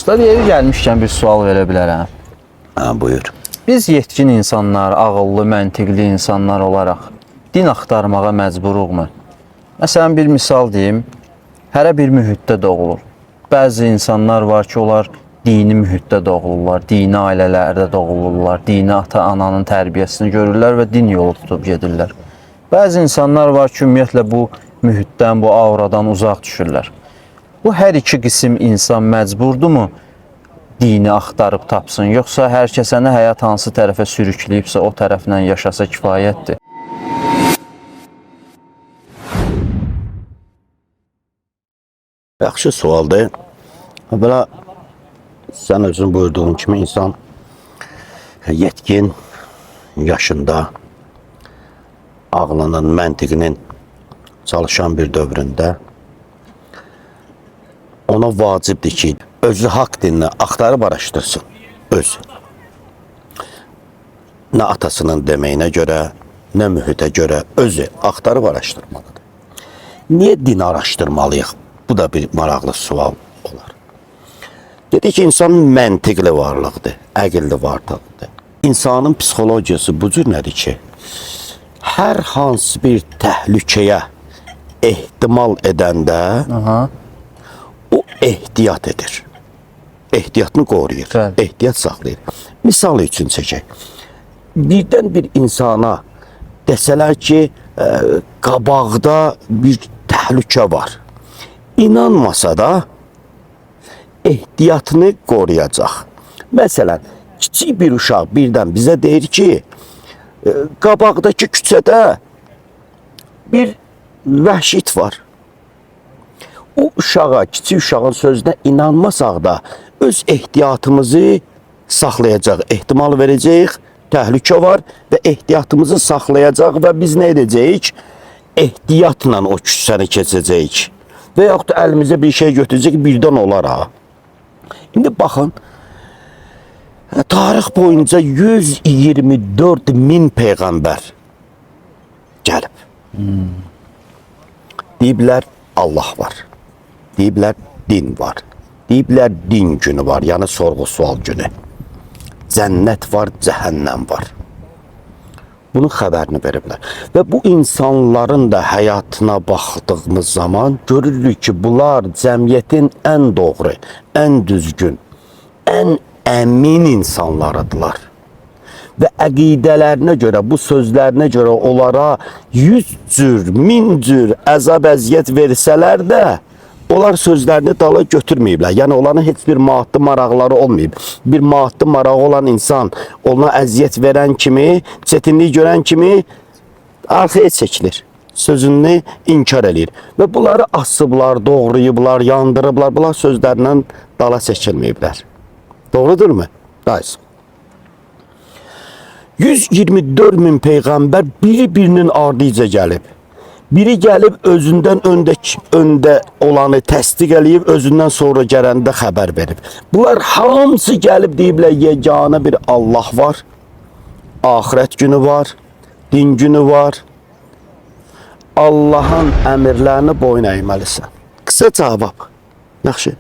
Usta, yeri gəlmişkən bir sual verə bilərəm. Buyur. Biz yetkin insanlar, ağıllı, məntiqli insanlar olaraq din axtarmağa məcburuqmu? Məsələn, bir misal deyim, hərə bir mühitdə doğulur. Bəzi insanlar var ki, onlar dini mühitdə doğulurlar, dini ailələrdə doğulurlar, dini ata-ananın tərbiyəsini görürlər və din yolu tutub gedirlər. Bəzi insanlar var ki, ümumiyyətlə bu mühitdən, bu auradan uzaq düşürlər. Bu hər iki qism insan məcburdurmu dini axtarıb tapsın, yoxsa hər kəsəni həyat hansı tərəfə sürükləyibsə o tərəflə yaşasa kifayətdir? Yaxşı sualdır. Belə sən özün buyurduğun kimi insan yetkin yaşında ağlının, məntiqinin çalışan bir dövründə ona vacibdir ki, özü haqq dinini axtarıb araşdırsın. Özü. Nə atasının deməyinə görə, nə mühitə görə özü axtarıb araşdırmalıdır. Niyə din araşdırmalıyıq? Bu da bir maraqlı sual olar. Dedi ki, insan məntiqli varlıqdır, əqilli varlıqdır. İnsanın psixologiyası bu cür nədir ki, hər hansı bir təhlükəyə ehtimal edəndə o ehtiyat edir. Ehtiyatını qoruyur, ehtiyat saxlayır. Misal üçün çəkək. Birdən bir insana desələr ki, qabaqda bir təhlükə var. İnanmasa da ehtiyatını qoruyacaq. Məsələn, kiçik bir uşaq birdən bizə deyir ki, qabaqdakı küçədə bir vəhşi var. O uşağa, kiçik uşağın sözünə inanmasaq da öz ehtiyatımızı saxlayacaq, ehtimal verəcəyik, təhlükə var və ehtiyatımızı saxlayacaq və biz nə edəcəyik? Ehtiyatla o küçəni keçəcəyik. Və yaxud da əlimizə bir şey götürəcək, birdən olar ha. İndi baxın, tarix boyunca 124 min peyğəmbər gəlib. Deyiblər, Allah var. Deyiblər, din var. Deyiblər, din günü var, yəni sorğu-sual günü. Cənnət var, cəhənnəm var. Bunun xəbərini veriblər. Və bu insanların da həyatına baxdığımız zaman görürük ki, bunlar cəmiyyətin ən doğru, ən düzgün, ən əmin insanlarıdırlar. Və əqidələrinə görə, bu sözlərinə görə onlara 100 cür, 1000 cür əzab-əziyyət versələr də, onlar sözlərini dala götürməyiblər. Yəni, onların heç bir maddi maraqları olmayıb. Bir maddi marağı olan insan ona əziyyət verən kimi, çətinlik görən kimi arxaya çəkilir. Sözünü inkar edir. Və bunları asıblar, doğrayıblar, yandırıblar. Bunlar sözlərindən dala çəkilməyiblər. Doğrudurmu? Dayız. 124 min peyğəmbər biri-birinin ardıca gəlib. Biri gəlib özündən öndə olanı təsdiq eləyib, özündən sonra gələndə xəbər verib. Bunlar hamısı gəlib deyiblər, yeganə bir Allah var, axirət günü var, din günü var. Allahın əmirlərini boyun əyməlisən. Qısa cavab. Yaxşı.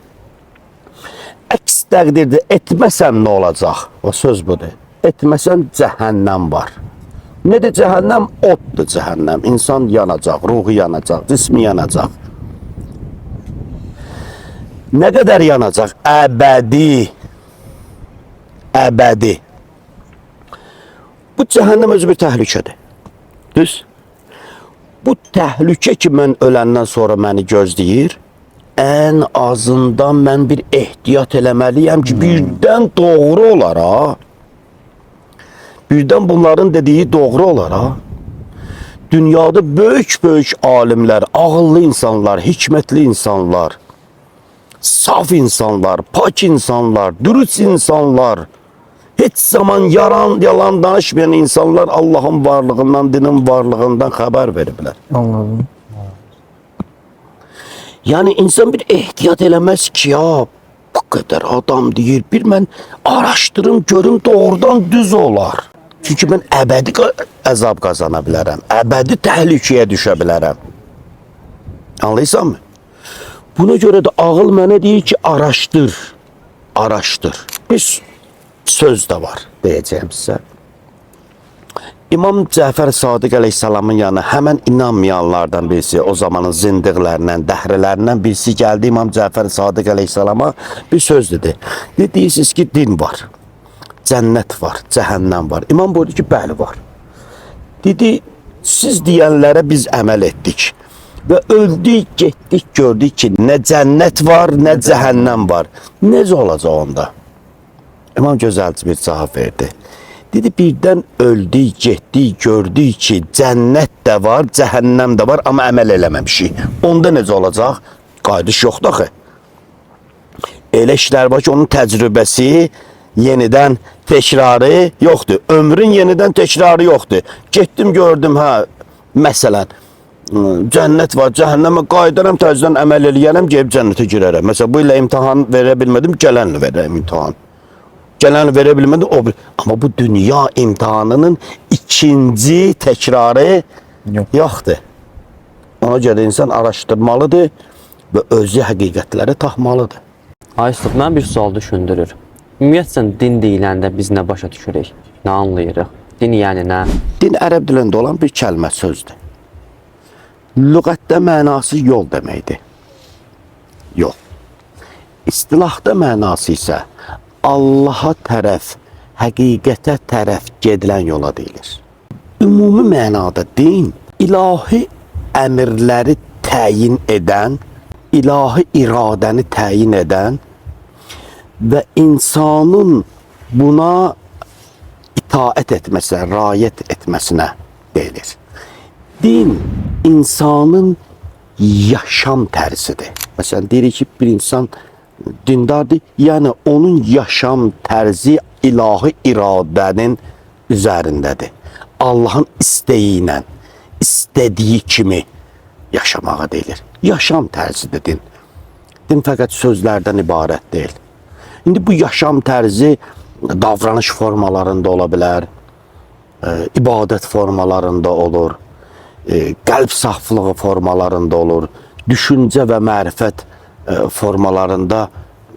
Əks təqdirdə etməsən nə olacaq? O söz budur. Etməsən cəhənnəm var. Nədir cəhənnəm? Oddur cəhənnəm. İnsan yanacaq, ruhu yanacaq, cismi yanacaq. Nə qədər yanacaq? Əbədi. Əbədi. Bu cəhənnəm özü bir təhlükədir. Düz? Bu təhlükə ki, mən öləndən sonra məni gözləyir, ən azından mən bir ehtiyat eləməliyəm ki, birdən doğru olar ha. Birdən bunların dediyi doğru olar ha. Dünyada böyük-böyük alimlər, ağıllı insanlar, hikmətli insanlar, saf insanlar, pak insanlar, dürüst insanlar, heç zaman yalan danışmayan insanlar Allahın varlığından, dinin varlığından xəbər veriblər. Anladım. Yəni insan bir ehtiyat eləməz ki, ya bu qədər adam deyir, bir mən araşdırım, görüm doğrudan düz olar. Çünki mən əbədi əzab qazana bilərəm, əbədi təhlükəyə düşə bilərəm. Anlayırsanmı? Buna görə də ağıl mənə deyir ki, araşdır. araşdır. Bir söz de var diyeceğim size. İmam Cəfər Sadiq Aleyhisselamın yanına hemen inanmayanlardan birisi, o zamanın zindiqlərindən, dəhrələrindən birisi geldi İmam Cəfər Sadiq Aleyhisselama bir söz dedi. Deyirsiniz ki din var, cennet var, cehennem var. İmam buyurdu ki bəli var. Dedi siz deyənlərə biz əməl etdik ve öldük, getdik, gördük ki ne cennet var, ne cehennem var. Necə olacaq onda? İmam gözəlci bir cavab verdi. Dedi birden öldük, getdik, gördük ki cennet de var, cehennem de var ama əməl eləməmişik. Onda necə olacaq? Qayıdış yoxdur axı. Elə işlər var ki onun təcrübəsi yeniden tekrarı yoktu. Ömrün yeniden tekrarı yoktu. Getdim gördüm ha məsələn cennet var, cehenneme qayıdaram, təzədən əməl eləyərəm, gəlib cənnətə girərəm. Məsələn bu ilə imtahan verə bilmədim, gələnlə verərəm imtahan. Gələnlə verə bilmədim, o bir. Amma bu dünya imtahanının ikinci tekrarı yoxdur. Ona görə insan araşdırmalıdır və özü həqiqətləri tapmalıdır. Aysuq, mən bir sual düşündürür. Ümumiyyətlə din deyiləndə biz nə başa düşürük? Nə anlayırıq? Din yəni nə? Din ərəb dilində olan bir kəlmə sözdür. Lüğətdə mənası yol deməkdir. Yol. İstilahda mənası isə Allaha tərəf, həqiqətə tərəf gedilən yola deyilir. Ümumi mənada din ilahi əmrləri təyin edən, ilahi iradəni təyin edən və insanın buna itaət etməsinə, riayət etməsinə deyilir. Din insanın yaşam tərzidir. Məsələn, deyirik ki, bir insan dindardır, yəni onun yaşam tərzi ilahi iradənin üzərindədir. Allahın istəyi ilə, istədiyi kimi yaşamağa deyilir. Yaşam tərzidir din. Din fəqət sözlərdən ibarət deyil. İndi bu yaşam tərzi davranış formalarında ola bilər, ibadət formalarında olur, qəlb saflığı formalarında olur, düşüncə və mərifət formalarında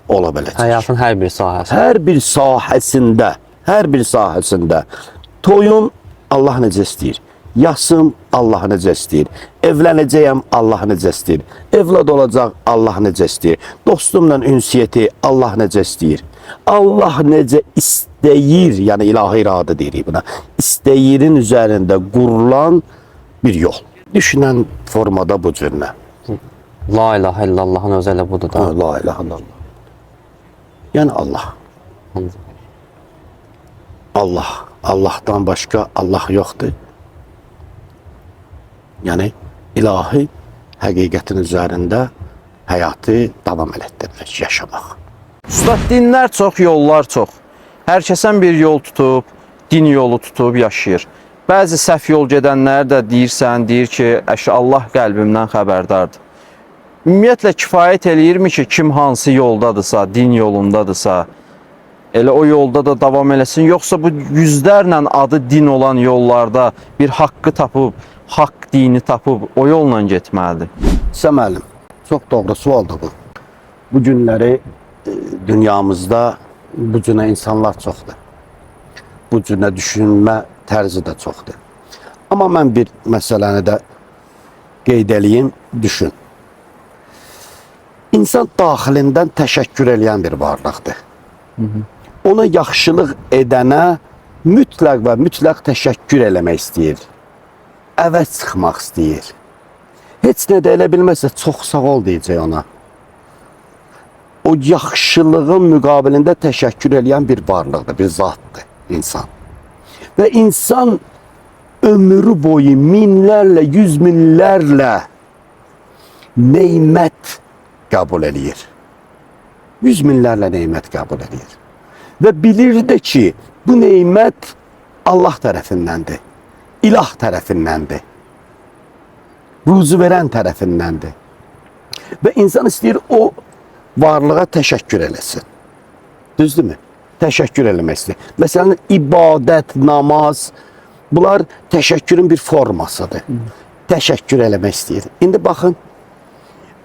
ola biləcək. Həyatın hər bir sahəsi. Hər bir sahəsində toyun Allah necə istəyir, yasım Allah necə istəyir, evlənəcəyəm Allah necə istəyir, evlad olacaq Allah necə istəyir, dostumla ünsiyyəti Allah necə istəyir, Allah necə istəyir, yəni ilahi iradə deyirik buna, istəyirin üzərində qurulan bir yol. Düşünən formada bu cürlə. La ilahe illallahın özələ budur da. La ilahe illallah. Yəni Allah. Allah. Allah'tan başka Allah yoktur. Yani ilahi həqiqətin üzərində həyatı davam elətdirmək, yaşamaq. Ustad, dinlər çox, yollar çox. Hər kəsən bir yol tutub, din yolu tutub yaşayır. Bəzi səhv yol gedənlər də deyir ki, Allah qəlbimdən xəbərdardır. Ümumiyyətlə kifayət eləyirmi ki, kim hansı yoldadırsa, din yolundadırsa, elə o yolda da davam eləsin, yoxsa bu yüzlərlə adı din olan yollarda bir haqqı tapıb, haqq dini tapıb o yolla getməlidir? Səməlim, çox doğru sualdır bu. Bu günləri dünyamızda bu cünə insanlar çoxdur. Bu cünə düşünmə tərzi də çoxdur. Amma mən bir məsələni də qeyd eləyim, düşün. İnsan daxilindən təşəkkür eləyən bir varlıqdır. Ona yaxşılıq edənə mütləq və mütləq təşəkkür eləmək istəyir. Əvəz çıxmaq istəyir. Heç nə də elə bilməsə çox sağ ol deyəcək ona. O yaxşılığın müqabilində təşəkkür eləyən bir varlıqdır, bir zatdır insan. Və insan ömrü boyu minlərlə, yüz minlərlə neymət qəbul eləyir. Yüz minlərlə neymət qəbul eləyir. Və bilir də ki, bu neymət Allah tərəfindəndir, ilah tərəfindəndir, ruzu verən tərəfindəndir. Və insan istəyir o varlığa təşəkkür eləsin. Düzdürmü? Təşəkkür eləmək istəyir. Məsələn, ibadət, namaz, bunlar təşəkkürün bir formasıdır. Təşəkkür eləmək istəyir. İndi baxın,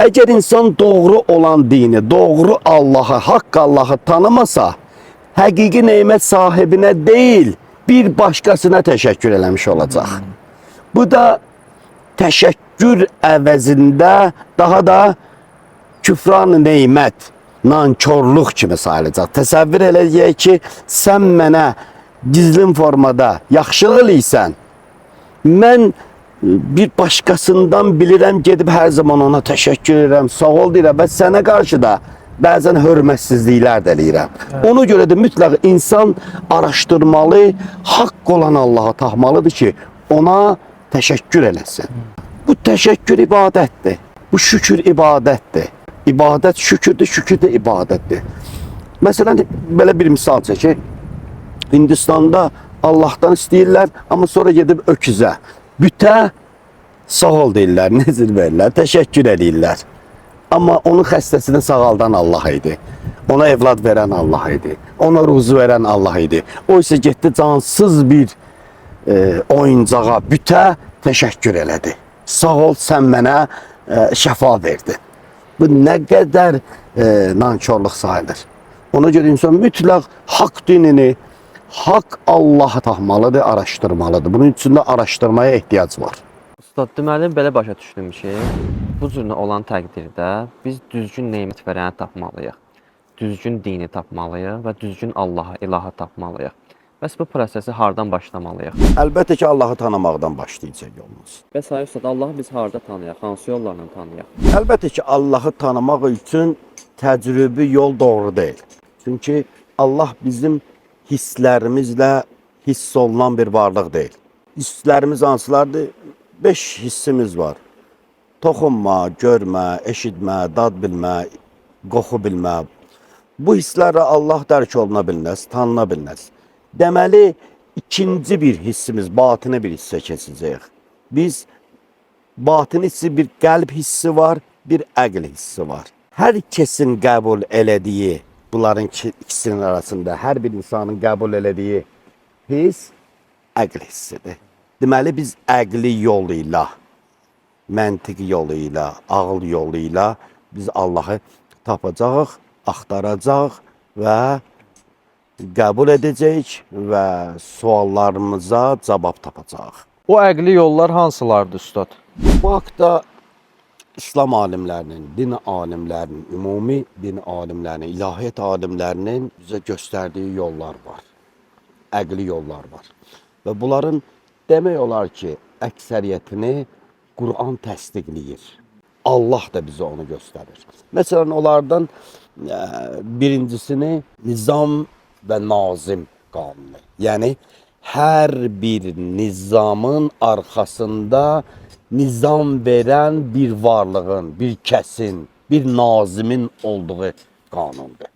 Eğer insan doğru olan dini, doğru Allah'ı, hak Allah'ı tanımasa, hakiki nimet sahibine değil, bir başkasına teşekkür eləmiş olacaq. Bu da teşekkür əvəzində daha da küfran neymət, nankörlük kimi sayılacaq. Təsəvvür eləyək ki, sən mənə gizlin formada yaxşılıq eləysən, mən bir başkasından bilirəm, gedib hər zaman ona təşəkkür edirəm, sağ ol deyirəm və sənə qarşı da bəzən hörmətsizliklər də eləyirəm. Ona görə də mütləq insan araşdırmalı, haqq olan Allah'a tapmalıdır ki, ona təşəkkür eləsin. Bu təşəkkür ibadətdir. Bu şükür ibadətdir. İbadət şükürdür, şükür də ibadətdir. Məsələn, belə bir misal çəkək. Hindistanda Allah'tan istəyirlər, amma sonra gedib öküzə, bütə sağ ol deyirlər, nezir verirlər, təşəkkür edirlər. Amma onun xəstəsini sağaldan Allah idi. Ona evlad verən Allah idi. Ona ruzu verən Allah idi. O isə getdi cansız bir oyuncağa, bütə təşəkkür elədi. Sağ ol, sən mənə şəfa verdin. Bu nə qədər nankörlük sayılır. Ona görə insan mütləq haqq dinini, haqq Allah'a tapmalıdır, araşdırmalıdır. Bunun üçün də araşdırmaya ehtiyac var. Ustad, deməli belə başa düşdüm ki, bu cür olan təqdirdə biz düzgün nemət verəni tapmalıyıq. Düzgün dini tapmalıyıq və düzgün Allah'a, ilaha tapmalıyıq. Bəs bu prosesi hardan başlamalıyıq? Əlbəttə ki, Allah'ı tanımaqdan başlayacaq yolumuz. Bəs ay ustad, Allahı biz harda tanıyaq? Hansı yollarla tanıyaq? Əlbəttə ki, Allah'ı tanımaq üçün təcrübi yol doğru deyil. Çünki Allah bizim hisslərimizlə hiss olunan bir varlıq deyil. Hisslərimiz hansılardır? 5 hissimiz var. Toxunma, görmə, eşitmə, dad bilmə, qoxu bilmə. Bu hisslərlə Allah dərk oluna bilməz, tanına bilməz. Deməli, ikinci bir hissimiz, batini bir hissə keçəcəyik. Biz batini hissi, bir qəlb hissi var, bir əql hissi var. Hər kəsin qəbul elədiyi, bunların ikisinin arasında hər bir insanın qəbul elədiyi hiss əql hissidir. Deməli, biz əqli yoluyla, məntiq yoluyla, ağıl yoluyla biz Allah'ı tapacağıq, axtaracaq və qəbul edəcəyik və suallarımıza cavab tapacağıq. O əqli yollar hansılardır, ustad? Bu haqda İslam alimlərinin, din alimlərinin, ümumi din alimlərinin, ilahiyyat alimlərinin bizə göstərdiyi yollar var. Əqli yollar var. Və bunların demək olar ki, əksəriyyətini Kur'an təsdiqləyir. Allah da bizə onu göstərir. Məsələn, onlardan birincisini nizam və nazim qanunu. Yəni, hər bir nizamın arxasında nizam verən bir varlığın, bir kəsin, bir nazimin olduğu qanundur.